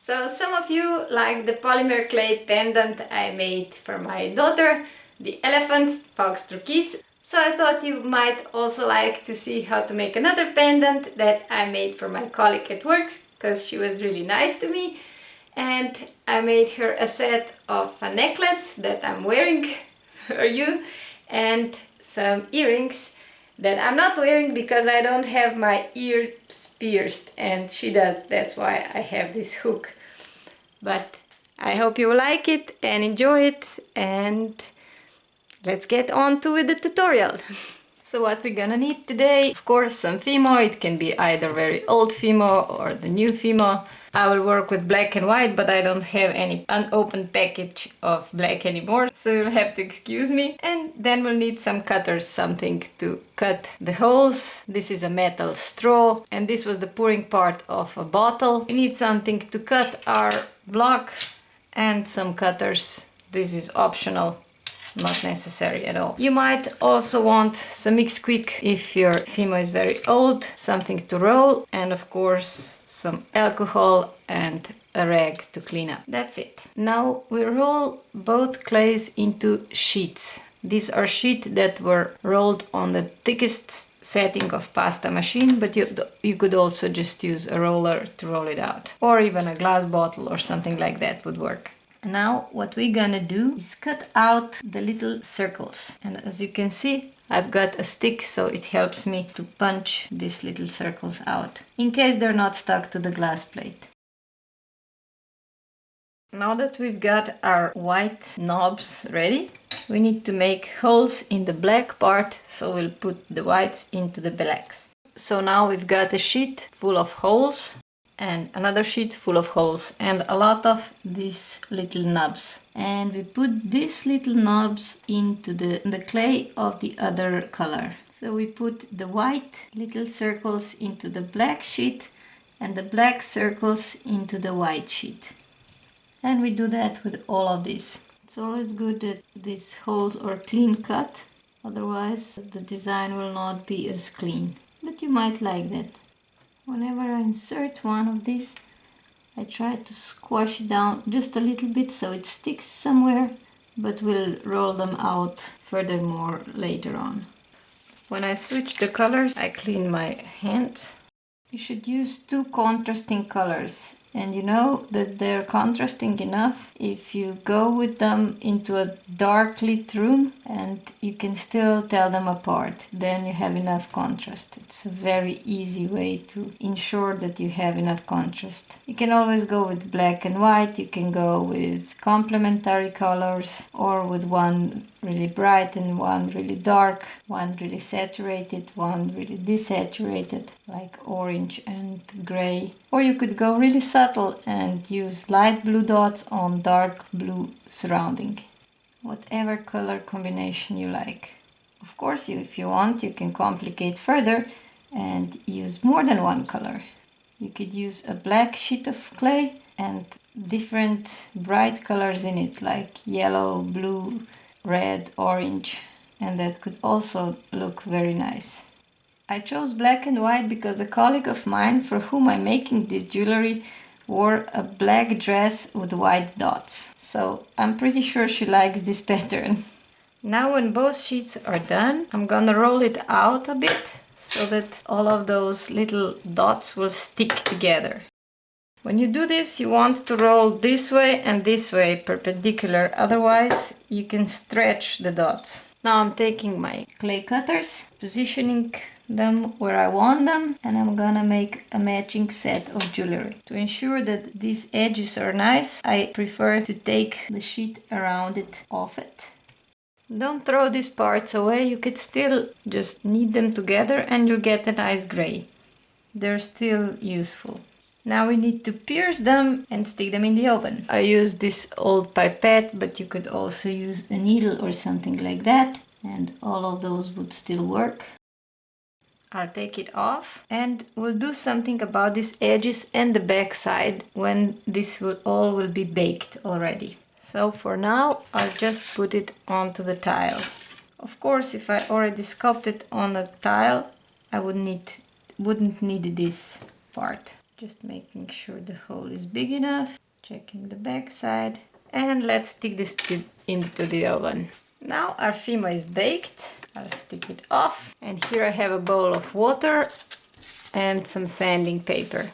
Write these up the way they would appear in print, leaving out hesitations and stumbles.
So some of you like the polymer clay pendant I made for my daughter, the elephant fox turquoise. So I thought you might also like to see how to make another pendant that I made for my colleague at work, because she was really nice to me. And I made her a set of a necklace that I'm wearing for you, and some earrings that I'm not wearing because I don't have my ears pierced, and she does. That's why I have this hook. But I hope you like it and enjoy it, and let's get on to the tutorial. So what we're gonna need today, of course, some Fimo. It can be either very old Fimo or the new Fimo. I will work with black and white, but I don't have any unopened package of black anymore, so you'll have to excuse me. And then we'll need some cutters, something to cut the holes. This is a metal straw, and this was the pouring part of a bottle. We need something to cut our block and some cutters. This is optional, not necessary at all. You might also want some mix quick if your Fimo is very old, something to roll, and of course some alcohol and a rag to clean up. That's it. Now we roll both clays into sheets. These are sheets that were rolled on the thickest setting of pasta machine, but you could also just use a roller to roll it out, or even a glass bottle or something like that would work. Now what we're gonna do is cut out the little circles, and as you can see, I've got a stick, so it helps me to punch these little circles out in case they're not stuck to the glass plate. Now that we've got our white knobs ready, we need to make holes in the black part, so we'll put the whites into the blacks. So now we've got a sheet full of holes and another sheet full of holes and a lot of these little knobs. And we put these little knobs into the clay of the other color. So we put the white little circles into the black sheet and the black circles into the white sheet. And we do that with all of these. It's always good that these holes are clean cut, otherwise the design will not be as clean. But you might like that. Whenever I insert one of these, I try to squash it down just a little bit so it sticks somewhere, but we'll roll them out furthermore later on. When I switch the colors, I clean my hands. You should use two contrasting colors, and you know that they're contrasting enough if you go with them into a dark lit room and you can still tell them apart. Then you have enough contrast. It's a very easy way to ensure that you have enough contrast. You can always go with black and white, you can go with complementary colors, or with one really bright and one really dark, one really saturated, one really desaturated, like orange and gray. Or you could go really subtle and use light blue dots on dark blue surrounding. Whatever color combination you like. Of course, if you want, you can complicate further and use more than one color. You could use a black sheet of clay and different bright colors in it, like yellow, blue, red, orange, and that could also look very nice. I chose black and white because a colleague of mine for whom I'm making this jewelry wore a black dress with white dots. So I'm pretty sure she likes this pattern. Now when both sheets are done, I'm gonna roll it out a bit so that all of those little dots will stick together. When you do this, you want to roll this way and this way perpendicular, otherwise you can stretch the dots. Now I'm taking my clay cutters, positioning them where I want them, and I'm gonna make a matching set of jewelry. To ensure that these edges are nice, I prefer to take the sheet around it off it. Don't throw these parts away, you could still just knead them together and you'll get a nice gray. They're still useful. Now we need to pierce them and stick them in the oven. I use this old pipette, but you could also use a needle or something like that, and all of those would still work. I'll take it off and we'll do something about these edges and the back side when this all will be baked already. So for now, I'll just put it onto the tile. Of course, if I already sculpted on the tile, I wouldn't need this part. Just making sure the hole is big enough, checking the back side, and let's stick this into the oven. Now our fimo is baked. I'll stick it off, and here I have a bowl of water and some sanding paper.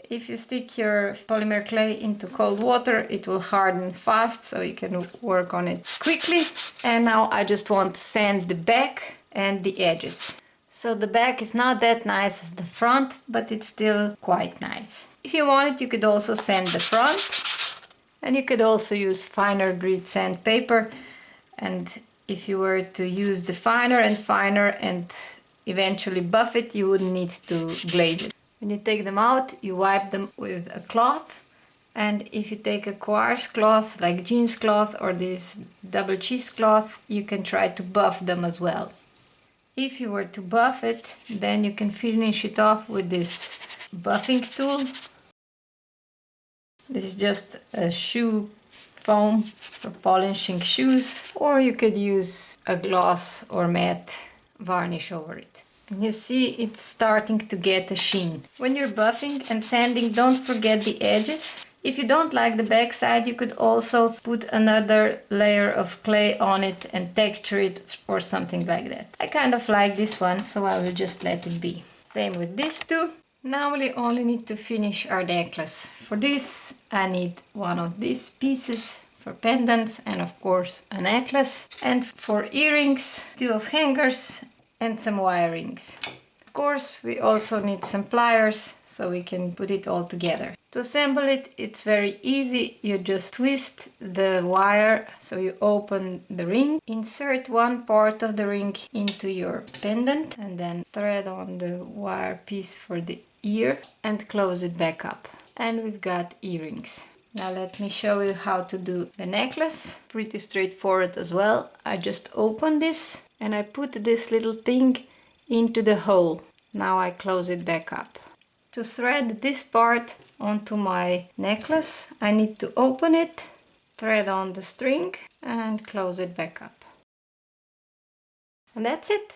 If you stick your polymer clay into cold water, it will harden fast, so you can work on it quickly. And now I just want to sand the back and the edges. So the back is not that nice as the front, but it's still quite nice. If you wanted, you could also sand the front, and you could also use finer grit sandpaper. And if you were to use the finer and eventually buff it, you wouldn't need to glaze it. When you take them out, you wipe them with a cloth, and if you take a quartz cloth like jeans cloth or this double cheesecloth, you can try to buff them as well. If you were to buff it, then you can finish it off with this buffing tool. This is just a shoe foam for polishing shoes, or you could use a gloss or matte varnish over it. And you see it's starting to get a sheen. When you're buffing and sanding, don't forget the edges. If you don't like the back side, you could also put another layer of clay on it and texture it or something like that. I kind of like this one, so I will just let it be. Same with these two. Now we only need to finish our necklace. For this, I need one of these pieces for pendants and of course a necklace. And for earrings, 2 of hangers and some wire rings. Of course, we also need some pliers so we can put it all together. To assemble it, it's very easy. You just twist the wire so you open the ring, insert one part of the ring into your pendant, and then thread on the wire piece for the ear and close it back up. And we've got earrings. Now let me show you how to do the necklace. Pretty straightforward as well. I just open this and I put this little thing into the hole. Now I close it back up. To thread this part onto my necklace, I need to open it, thread on the string and close it back up. And that's it.